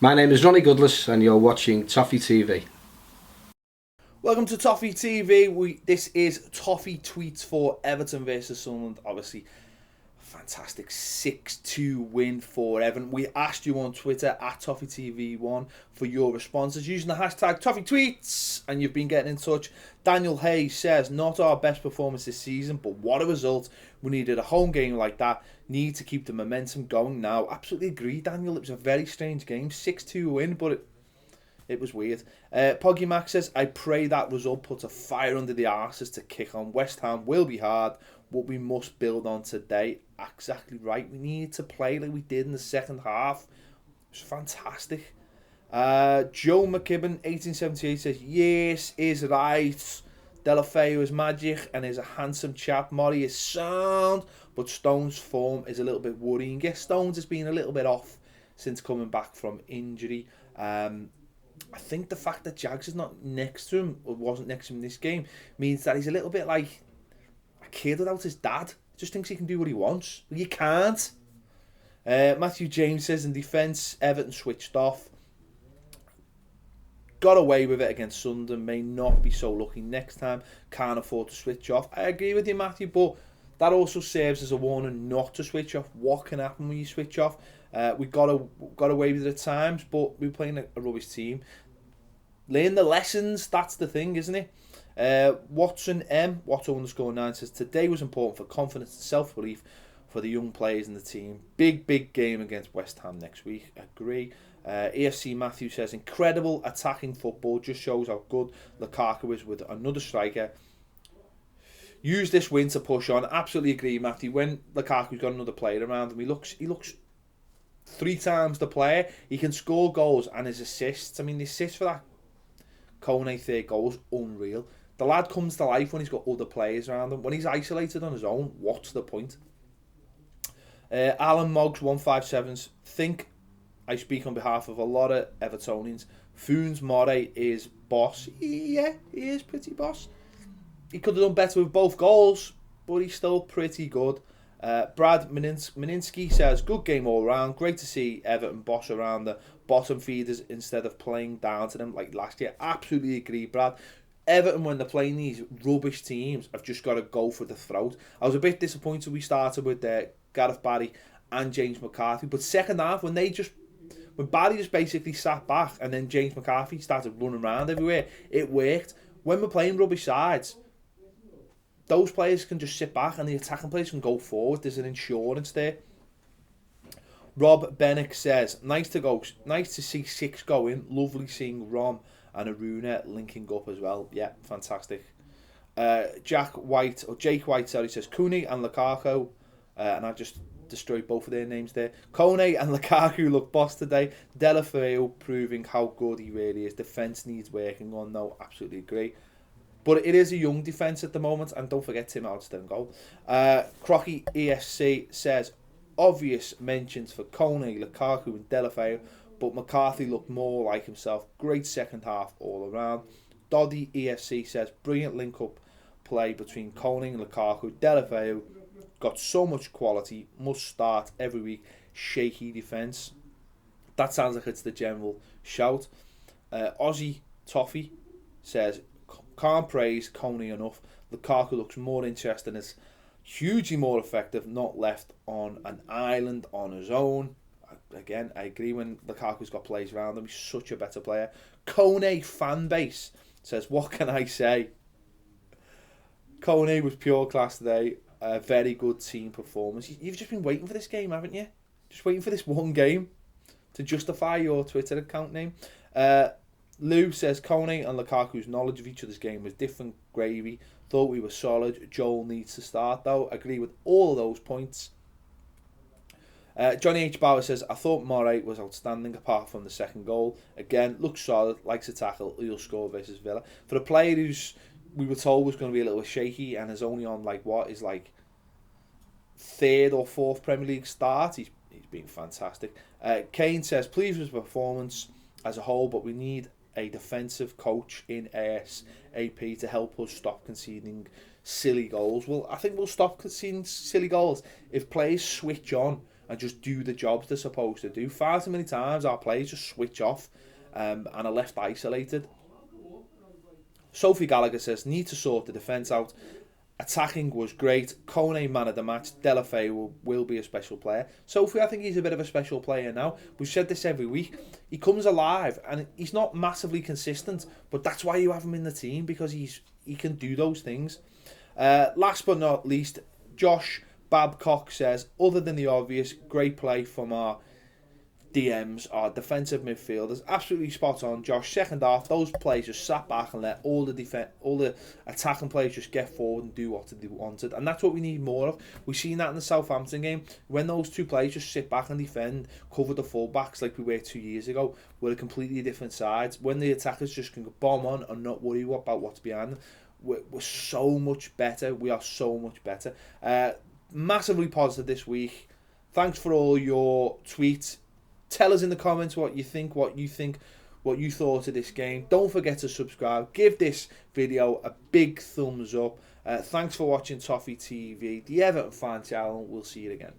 My name is Ronnie Goodless and you're watching Toffee TV. Welcome to Toffee TV. This is Toffee tweets for Everton versus Sunderland. Obviously, fantastic 6-2 win for Everton. We asked you on Twitter at ToffeeTV1 for your responses using the hashtag ToffeeTweets, and you've been getting in touch. Daniel Hayes says, not our best performance this season, but what a result. We needed a home game like that. Need to keep the momentum going now. Absolutely agree, Daniel. It was a very strange game. 6-2 win, but it was weird. Poggy Mac says, I pray that result puts a fire under the arses to kick on. West Ham will be hard, but we must build on today. Exactly right. We need to play like we did in the second half. It was fantastic. Joe McGibbon, 1878, says, yes, is right. Delafeu is magic and is a handsome chap. Murray is sound, but Stones' form is a little bit worrying. Yes, Stones has been a little bit off since coming back from injury. I think the fact that Jags is not next to him, or wasn't next to him in this game, means that he's a little bit like a kid without his dad. Just thinks he can do what he wants. Well, you can't. Matthew James says, in defence, Everton switched off. Got away with it against Sunderland. May not be so lucky next time. Can't afford to switch off. I agree with you, Matthew, but that also serves as a warning not to switch off. What can happen when you switch off? We got away with it at times, but we were playing a rubbish team. Learn the lessons, that's the thing, isn't it? Watson _9 says, today was important for confidence and self-belief for the young players in the team. Big game against West Ham next week. Agree. A.F.C. Matthew says, incredible attacking football, just shows how good Lukaku is with another striker. Use this win to push on. Absolutely agree, Matthew. When Lukaku's got another player around him, he looks 3 times the player. He can score goals, and his assists, I mean, the assists for that Kone third goal is unreal. The lad comes to life when he's got other players around him. When he's isolated on his own, what's the point? Alan Moggs 157s, think I speak on behalf of a lot of Evertonians. Foons Moray is boss. Yeah, he is pretty boss. He could have done better with both goals, but he's still pretty good. Brad Mininsky says, good game all round. Great to see Everton boss around the bottom feeders instead of playing down to them like last year. Absolutely agree, Brad. Everton, when they're playing these rubbish teams, have just got to go for the throat. I was a bit disappointed we started with Gareth Barry and James McCarthy, but second half, when Barry just basically sat back and then James McCarthy started running around everywhere, it worked. When we're playing rubbish sides, those players can just sit back and the attacking players can go forward. There's an insurance there. Rob Bennick says, nice to see 6 go in. Lovely seeing Rom and Aruna linking up as well. Yeah, fantastic. Jake White says, Cooney and Lukaku, and I just destroyed both of their names there. Kone and Lukaku look boss today. Delafeu proving how good he really is. Defence needs working on, though. Absolutely agree. But it is a young defence at the moment, and don't forget Tim Alston goal. Crocky A.F.C. says, obvious mentions for Kone, Lukaku and Delafeu, but McCarthy looked more like himself. Great second half all around. Doddy A.F.C. says, brilliant link-up play between Kone and Lukaku. Delafeu got so much quality, must start every week. Shaky defence. That sounds like it's the general shout. Aussie Toffee says, can't praise Kone enough. Lukaku looks more interesting, is hugely more effective, not left on an island on his own. Again, I agree when Lukaku's got players around him. He's such a better player. Kone fan base says, what can I say? Kone was pure class today. A very good team performance. You've just been waiting for this game, haven't you? Just waiting for this one game to justify your Twitter account name. Lou says, Kone and Lukaku's knowledge of each other's game was different gravy. Thought we were solid. Joel needs to start, though. Agree with all of those points. Johnny H. Bauer says, I thought Moray was outstanding apart from the second goal. Again, looks solid, likes to tackle. He'll score versus Villa. For a player who's we were told was going to be a little bit shaky and is only on third or fourth Premier League start, he's been fantastic. Kane says, pleased with his performance as a whole, but we need a defensive coach in ASAP to help us stop conceding silly goals. Well, I think we'll stop conceding silly goals if players switch on and just do the jobs they're supposed to do. Far too many times our players just switch off and are left isolated. Sophie Gallagher says, need to sort the defence out. Attacking was great. Kone man of the match. Delafay will be a special player. Sophie, I think he's a bit of a special player now. We've said this every week. He comes alive and he's not massively consistent, but that's why you have him in the team, because he can do those things. Last but not least, Josh Babcock says, other than the obvious, great play from our DMs, our defensive midfielders. Absolutely spot on, Josh. Second half, those players just sat back and let all the attacking players just get forward and do what they wanted, and that's what we need more of. We've seen that in the Southampton game, when those two players just sit back and defend, cover the fullbacks like we were 2 years ago. We're a completely different side. When the attackers just can bomb on and not worry about what's behind them, we're so much better. We are so much better. Massively positive this week. Thanks for all your tweets. Tell us in the comments what you think, what you thought of this game. Don't forget to subscribe. Give this video a big thumbs up. Thanks for watching Toffee TV, the Everton fan channel. We'll see you again.